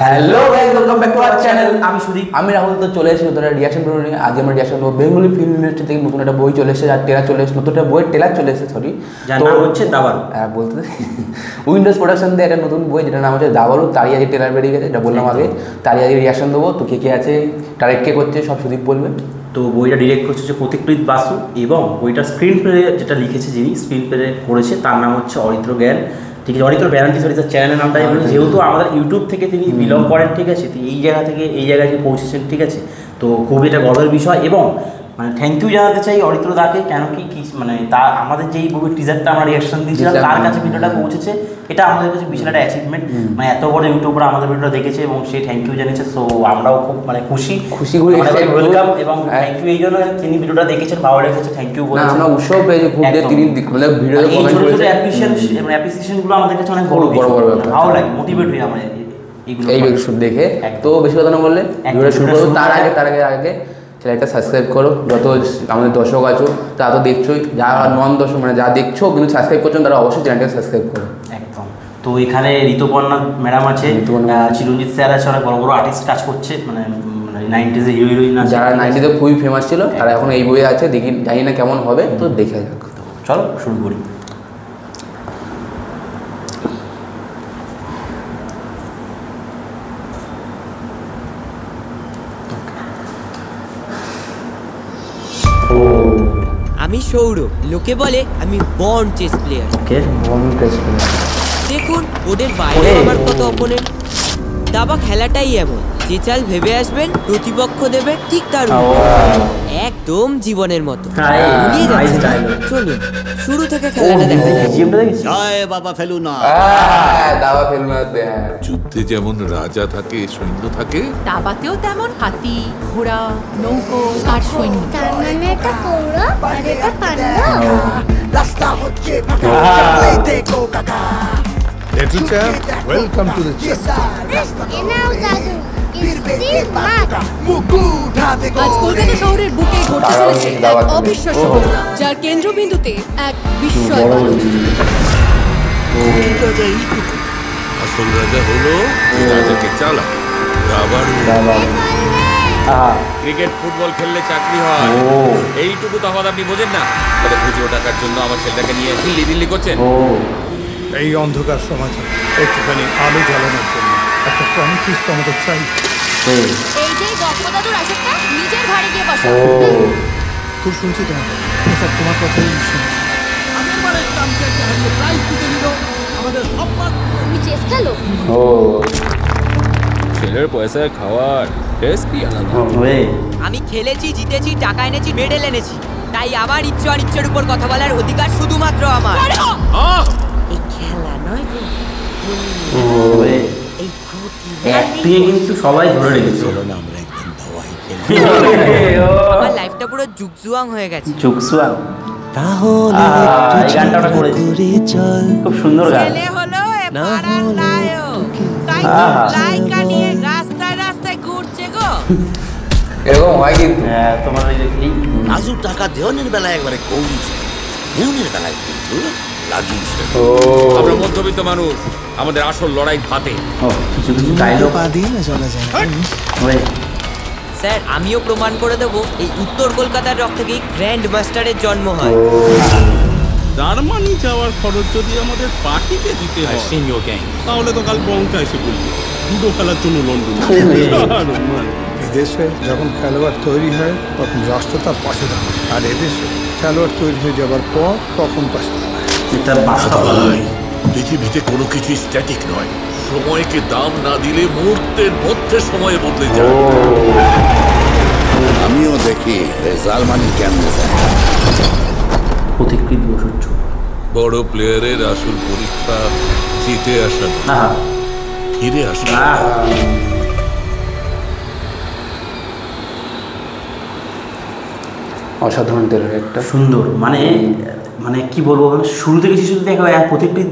Hello guys, welcome back to our channel. আমি সুদীপ, আমি রাহুল। তো চলে এসেছি নতুন রিয়াকশন ভিডিও নিয়ে। আজ আমরা রিয়াকশন করব বেঙ্গলি ফিল্ম ইন্ডাস্ট্রি থেকে নতুন একটা বই চলে এসেছে, আর টেলার চলে এসেছে, নতুন একটা বইয়ের টেলার চলে এসেছে। সরি, যার নাম হচ্ছে দাবারু। বলতে উইন্ডোজ প্রোডাকশন দিয়ে একটা নতুন বই যেটার নাম হচ্ছে দাবারু। তারই আজকে টেলার বেরিয়ে গেছে, এটা বললাম আগে। তারই আজকে রিয়াকশন দেবো। তো কে আছে, ডাইরেক্ট কে করছে, সব সুদীপ বলবে। তো বইটা ডিরেক্ট করছে হচ্ছে প্রতীকপ্রীত বাসু, এবং বইটার স্ক্রিন প্লে যেটা লিখেছে, যিনি স্ক্রিন প্লে করেছে তার নাম হচ্ছে অরিত্র জ্ঞান। ঠিক আছে, অরিত্র ব্যানার্জি, সরি তার চ্যানেলের নামটা বলি, যেহেতু আমাদের ইউটিউব থেকে তিনি বিলং করেন, ঠিক আছে, তো এই জায়গা থেকে এই জায়গায় যে পৌঁছেছেন, ঠিক আছে, তো খুবই এটা গর্বের বিষয়। এবং মানে থ্যাংক ইউ জানাতে চাই অরিত্র দাকে, কেন কি মানে তা আমাদের যেই বইয়ের টিজারটা আমরা রিয়াকশন দিয়েছিলাম তার কাছে ভিডিওটা পৌঁছেছে, এটা আমাদের কাছে বিশাল একটা অ্যাচিভমেন্ট। মানে এত বড় ইউটিউবার আমাদের ভিডিওটা দেখেছে এবং সে থ্যাংক ইউ জানিয়েছে। সো আমরাও খুব মানে খুশি ওয়েলকাম, এবং থ্যাংক ইউ এই জন্য তিনি ভিডিওটা দেখেছেন, ভালো লেগেছে, থ্যাংক ইউ বলেছেন। আমরা উৎসব পেয়েছি খুব, যে তিনি মানে ভিডিওতে কমেন্ট করেছেন, অ্যাপ্রিসিয়েশনগুলো আমাদের কাছে অনেক বড় ব্যাপার, ভালো লাগে, মোটিভেট হই আমরা এই ভিডিও দেখে। তো বেশি কথা না বললে ভিডিওটা শুরু করবো। তার আগে চ্যানেলটা সাবস্ক্রাইব করো। যত আমাদের দর্শক আছো তারা তো দেখছোই, যারা নন দর্শক মানে যারা দেখছো কিন্তু সাবস্ক্রাইব করছো, তারা অবশ্যই চ্যানেলটা সাবস্ক্রাইব করো। একদম। তো এখানে ঋতুপর্ণা ম্যাডাম আছে, চিরঞ্জিত স্যার আছে, অনেক বড় বড় আর্টিস্ট কাজ করছে, মানে 90s হিরো হিরোইন আছে, যারা 90s খুবই ফেমাস ছিল, তারা এখন এই বইয়ে আছে। দেখি, জানি না কেমন হবে, তো দেখে যাক। চলো শুরু করি। আমি সৌরভ, লোকে বলে আমি বর্ন চেস প্লেয়ার। দেখুন ওদের বাইরে আমার কত অপোনেন্ট। দাবা খেলাটাই এমন, যে চাল ভেবে আসবেন প্রতিপক্ষ দেবে ঠিক তার একদম জীবনের মতো। চলুন শুরু থেকে খেলাটা দেখা যাক। জয় বাবা ফেলুনা। দাবা ফেলুনা। যুদ্ধে যেমন রাজা থাকে, সৈন্য থাকে, দাবাতেও তেমন হাতি, ঘোড়া, নৌকো আর সৈন্য। তার মানে এটা কৌরব আর এটা Pandava. Little chap, welcome to the chess. এনাও জাদু আজ কলকাতা শহরের বুকে ঘটতে চলেছে এক অবিশ্বাস্য ঘটনা, যার কেন্দ্রবিন্দুতে এক বিস্ময় আসল রাজা হলো যে রাজাকে চালা। দাবারু। ক্রিকেট ফুটবল খেললে চাকরি হয়, এইটুকু তফাৎ আপনি বোঝেন না? তাহলে খুচরো টাকার জন্য আমার ছেলেটাকে নিয়ে দিল্লি করছেন। এই অন্ধকার সমাজে একটুখানি আলো জ্বালানোর জন্য একটা প্রমিস তো আমাদের চাই। এই যে গপ্পদাদুর আসরটা নিজের ঘরে গিয়ে বসো। খুব শুনছি স্যার, তোমার কথাই শুনছি। তুমি চেস খেলো? ছেলের পয়সায় খাওয়ার টেস্টই আলাদা। আমি খেলেছি, জিতেছি, টাকা এনেছি, মেডেল এনেছি, তাই আমার ইচ্ছে অনিচ্ছের উপর কথা বলার অধিকার শুধুমাত্র আমার। এই খেলা নয় গো, এই একদিকে কিন্তু সবাই ধরে রেখেছিল না, আমরা একদিন ধাওয়াই খেলবো। আমার লাইফটা পুরো জুকজুয়াং হয়ে গেছে। জুকজুয়াং, তাহলে এই গানটা করেছি, খুব সুন্দর গান। ছেলে হলো পাড়ার নায়ক, তাই লাইকা নিয়ে রাস্তায় রাস্তায় ঘুরছে গো। এরকম হয় কিন্তু তোমার এই রাজু টাকা দেওয়ানের বেলায় একবারে কৌড়ি, দেওয়ানের বেলায় কিন্তু লাজু। আমরা মধ্যবিত্ত মানুষ, আমাদের আসল লড়াই ভাতে। কিছু কিছু ডায়লগ স্যার, আমিও প্রমাণ করে দেবো এই উত্তর কলকাতার রক থেকেই গ্র্যান্ড মাস্টারের জন্ম হয়। জার্মানি যাওয়ার খরচ যদি আমাদের পার্টিকে দিতে হয় তাহলে তো কাল বঙ্কা এসে বলবো দুটো খেলার জন্য লন্ডন। এদেশে যখন খেলোয়াড় তৈরি হয় তখন রাষ্ট্র তার পাশে দাঁড়ায়, আর এদেশে খেলোয়াড় তৈরি হয়ে যাবার পর তখন পাশে দাঁড়ায়। পৃথিবীতে কোনো কিছু স্ট্যাটিক নয়, সময়কে দাম না দিলে মুহূর্তের মধ্যে সময় বদলে যায়। আমিও দেখি জার্মানি কেমনে যায়। প্রতীকপ্রীত বসুচ্ছ। বড় প্লেয়ারের আসল পরীক্ষা জিতে আসা না, ফিরে আসা। অসাধারণ টেলার, একটা সুন্দর, মানে মানে কি বলবো, মানে শুরু থেকে শেষ অবধি দেখা প্রত্যেকপ্রীত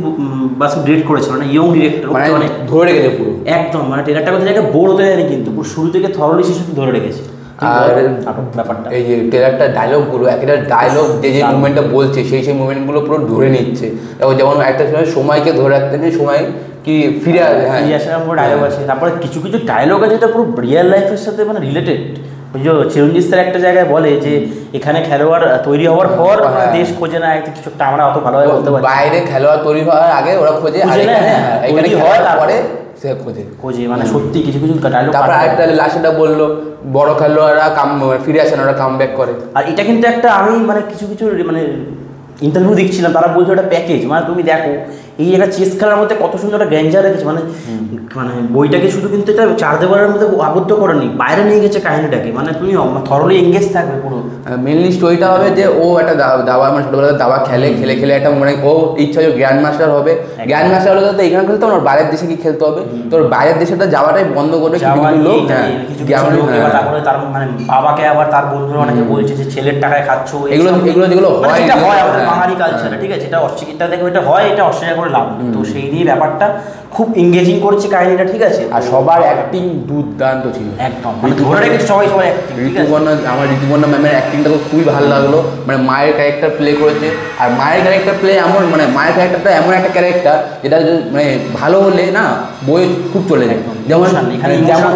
বাসু ডিরেক্ট করেছিল, মানে ইয়ং ডিরেক্টর, মানে অনেক ধরে রেখেছে পুরো একদম। মানে টেলারটা কোথায় জায়গায় বোর হতে যায়নি, কিন্তু পুরো শুরু থেকে থরলি শেষ অবধি ধরে রেখেছে। আর ব্যাপারটা এই যে ট্রেলারটা ডায়লগগুলো, একটা ডায়লগ যে মুভমেন্টটা বলছে সেই মুভমেন্টগুলো পুরো ধরে নিচ্ছে। যেমন একটা সময়কে ধরে রাখতে নেই, সময় কি ফিরে আসে, হ্যাঁ ফিরে আসার পুরো ডায়লগ আছে। তারপরে কিছু কিছু ডায়লগ আছে যেটা পুরো রিয়েল লাইফের সাথে মানে রিলেটেড। ওই যে চিরঞ্জিত স্যার একটা জায়গায় বলে যে এখানে খেলোয়াড় তৈরি হওয়ার পর দেশ খোঁজে না, কিছু একটা আমরা অত ভালোভাবে বলতে পারি, বাইরে খেলোয়াড় তৈরি হওয়ার আগে ওরা খোঁজে, আর এখানে হয় তারপরে সে খোঁজে মানে সত্যি কিছু কিছু ডায়লগ। তারপর আরেকটা লাস্টটা বললো বড় খেলোয়াড়রা ফিরে আসে না, ওরা কাম ব্যাক করে। আর এটা কিন্তু একটা আমি মানে কিছু কিছু মানে ইন্টারভিউ দেখছিলাম, তারা বলছে ওটা প্যাকেজ, মানে তুমি দেখো এই একটা চেস খেলার মধ্যে কত সুন্দর একটা গ্যাঞ্জার রেখেছে, মানে মানে বইটাকে শুধু কিন্তু এটা 4 দেওয়ালের মধ্যে আবদ্ধ করেনি, বাইরে নিয়ে গেছে কাহিনীটাকে, মানে তুমি থরলি এঙ্গেজ থাকবে পুরো। মেনলি স্টোরিটা হবে যে ও একটা দাবা মানে ছোটবেলায় দাবা খেলে একটা মানে ও ইচ্ছা যে গ্র্যান্ড মাস্টার হবে। গ্র্যান্ড মাস্টার হলে তো এখানে খেলতে হবে, বাইরের দেশে কি খেলতে হবে, তোর বাইরের দেশেটা যাওয়াটাই বন্ধ করবে কিছু লোক। তারপরে তার মানে বাবাকে আবার তার বন্ধুরা অনেকে বলছে যে ছেলের টাকায় খাচ্ছ, এগুলো যেগুলো হয় আমাদের বাঙালি কালচারে, ঠিক আছে, এটা অস্বীকারটা দেখো এটা হয়, এটা অস্বীকার করে লাভ। তো সেই নিয়ে ব্যাপারটা খুব এঙ্গেজিং করেছে কাহিনীটা, ঠিক আছে। আর সবার অ্যাক্টিং দুর্দান্ত ছিল একদম, ধরে রেখেছে সবাই অ্যাক্টিং। আমার ঋতুপর্ণা ম্যামের অ্যাক্টিংটা তো খুবই ভালো লাগলো, মানে মায়ের ক্যারেক্টার প্লে করেছে। আর মায়ের ক্যারেক্টার প্লে এমন মানে মায়ের ক্যারেক্টারটা এমন একটা ক্যারেক্টার যেটা মানে ভালো হলে না বই খুব চলে যায়। যেমন যেমন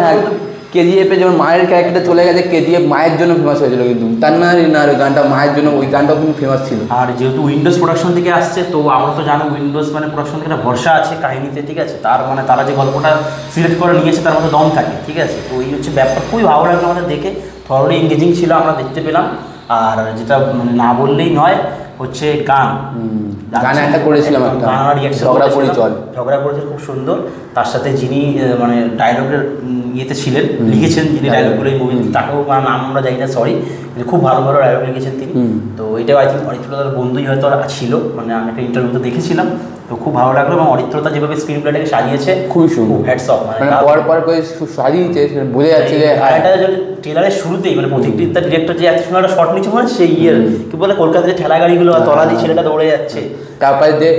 কেজিএফে যেমন মায়ের ক্যারেক্টারটা চলে গেছে, কেজিএফ মায়ের জন্য ফেমাস হয়েছিল, কিন্তু তার না ওই গানটা মায়ের জন্য, ওই গানটাও কিন্তু ফেমাস ছিল। আর যেহেতু উইন্ডোজ প্রোডাকশন থেকে আসছে, তো আমরা তো জানো উইন্ডোজ মানে প্রোডাকশন থেকে একটা ভরসা আছে কাহিনীতে, ঠিক আছে। তার মানে তারা যে গল্পটা সিলেক্ট করে নিয়েছে তার মধ্যে দম থাকে, ঠিক আছে। তো এই হচ্ছে ব্যাপার, খুবই ভালো লাগলো আমাদের দেখে, থরলি এঙ্গেজিং ছিল, আমরা দেখতে পেলাম। আর যেটা মানে না বললেই নয় হচ্ছে গান একটা করেছিলাম, ঝগড়া করেছে খুব সুন্দর। তার সাথে যিনি মানে ডায়লগের ইয়েতে ছিলেন, লিখেছেন যিনি ডায়লগগুলো এই মুভি, তাকেও নাম আমরা জানি না, সরি, খুব ভালো ভালো ডায়লগ লিখেছেন তিনি। তো এটাও আই থিঙ্ক অরিত্রতার বন্ধুই হয়তো ছিল, মানে আমি একটা ইন্টারভিউতে দেখেছিলাম, তো খুব ভালো লাগলো। এবং অরিত্রতা যেভাবে স্ক্রিন প্লেটাকে সাজিয়েছে খুবই সুন্দর, হ্যাটস অফ, মানে পর করে সাজিয়েছে, বোঝা যাচ্ছে যে এটা ট্রেলারের শুরুতেই মানে প্রতীকটা ডিরেক্টর যে এত সুন্দর একটা শট নিচ্ছে, মানে সেই কি বলে কলকাতার যে ঠেলা গাড়িগুলো তলা দিয়ে ছেলেটা দৌড়ে যাচ্ছে, তারপরে যে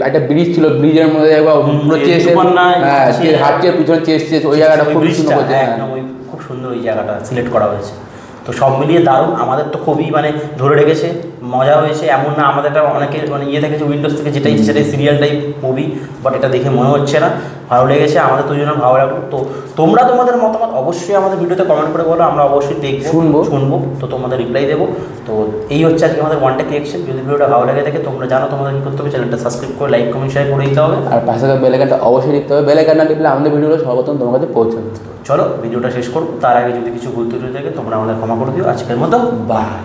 একটা ব্রিজ ছিল, ব্রিজের মধ্যে হাতের পিছনে চেয়েছে, ওই জায়গাটা খুব সুন্দর, খুব সুন্দর ওই জায়গাটা সিলেক্ট করা হয়েছে। তো সব মিলিয়ে দারুণ, আমাদের তো খুবই মানে ধরে রেখেছে, মজা হয়েছে। এমন না আমাদের অনেকে মানে ইয়ে দেখেছে উইন্ডোজ থেকে, যেটাই সেটাই সিরিয়াল টাইপ মুভি, বাট এটা দেখে মনে হচ্ছে না, ভালো লেগেছে, আমাদের দুজনে ভালো লাগলো। তো তোমরা তোমাদের মতামত অবশ্যই আমাদের ভিডিওতে কমেন্ট করে বলো, আমরা অবশ্যই দেখবো শুনবো, তো তোমাদের রিপ্লাই দেবো। তো এই হচ্ছে আজকে আমাদের ওয়ান টেক রিঅ্যাকশন। যদি ভিডিওটা ভালো লাগে থাকে তোমরা জানো তোমাদের কী করতে হবে, চ্যানেলটা সাবস্ক্রাইব করে লাইক কমেন্ট শেয়ার করে দিতে হবে, আর পাশে বেল আইকনটা অবশ্যই দিতে হবে। বেল আইকন না টিপলে আমাদের ভিডিওটা সর্বপ্রথম তোমার কাছে পৌঁছাবে। চলো ভিডিওটা শেষ করবো, তার আগে যদি কিছু ভুল ত্রুটি থাকে তোমরা আমাদের ক্ষমা করে দিও। আজকের মতো বাই।